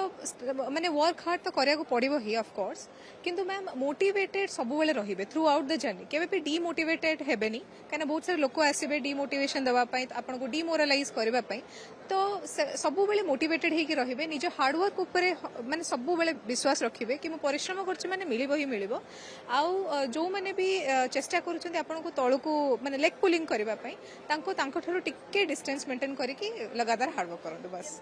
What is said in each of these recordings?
तो माने work hard तो करिया को पड़िबो ही ऑफ कोर्स किंतु मैम मोटिवेटेड सब बेले रहिबे थ्रू आउट द जर्नी केबे भी डीमोटिवेटेड हेबेनी काना बहुत सारे लोक आसीबे डीमोटिवेशन दवा पई आपन को डीमोरलाइज करबा पई तो सब बेले मोटिवेटेड हे कि रहिबे निज हार्ड वर्क ऊपर माने सब बेले विश्वास रखिबे कि मो परिश्रम करछ माने मिलिबो ही मिलिबो आउ जो माने भी चेष्टा करूछन्ती आपन को तळको माने लेग पुलिंग करबा पई तांको तांको ठरो टिके डिस्टेंस मेंटेन करिकि लगातार हार्ड वर्क करंतु बस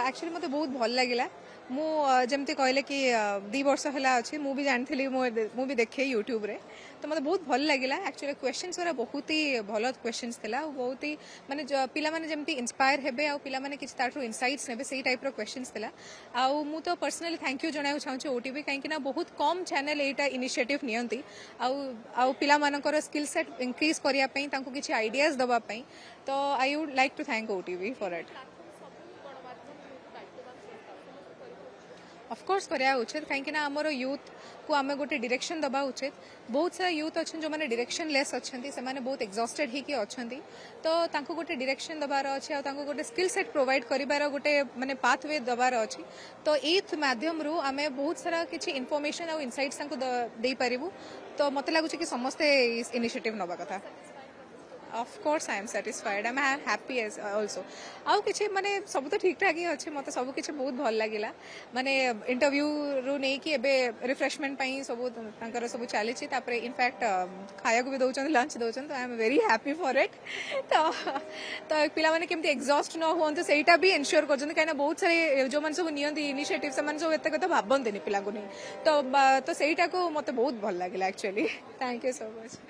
एक्चुअली मत बहुत भल लगे मुझे कहले कि 2 वर्ष है अच्छे मुझे जानी मुझे देखे यूट्यूब रे तो मतलब बहुत भल लगे एक्चुअली क्वेश्चंस वाला बहुत ही भल क्वेश्चंस थिला बहुत ही माने पिला माने जेमती इंस्पायर हेबे आ पिला माने किछ ताठो इनसाइट्स नेबे सेही टाइप रो क्वेश्चंस थिला आ मु तो पर्सनली थैंक यू जणाउ चाहूँ ओटीवी कहीं बहुत कम चैनल एटा इनिशिएटिव नियंती आ पिला मानकर स्किल सेट इंक्रीज करिया पई तांको किछ आइडियाज दबा पई तो I would like to thank OTV for it of course करिया उचित कहीं आमर यूथ को आम गोटे डायरेक्शन दबा उचित बहुत सारा यूथ अच्छा जो मैंने डायरेक्शन लेस अच्छा से बहुत एक्सॉस्टेड होकी अच्छा तो तांको गोटे डायरेक्शन दबार अच्छे और गोटे स्किल सेट प्रोवाइड करिवार गोटे माने पाथवे दबार अच्छी तो एथ माध्यम रु आमे बहुत सारा किछि इनफॉरमेशन और इनसाइट्स दे पारिबु तो मते लागुछि कि समस्ते इनिशिएटिव नबा कथा of course I am satisfied I am happy as also आउ किछि माने सब तो ठीक ठाक ही अच्छे मते सब किछि बहुत भल लागिला माने इंटरव्यू रु नै कि एबे रिफ्रेशमेंट पई सब तांकर सब चली छि तापरे इनफैक्ट खाया को भी दउछन लंच दउछन तो I am very happy for it तो पिला माने केमती एग्जॉस्ट न होन तो सेटा भी एंश्योर करजन काना बहुत सारे जो मन सब नियंती इनिशिएटिव से मन सब एते कथा भाबंतनी पिला को नै तो सेटा को मते बहुत भल लागिला actually thank you so much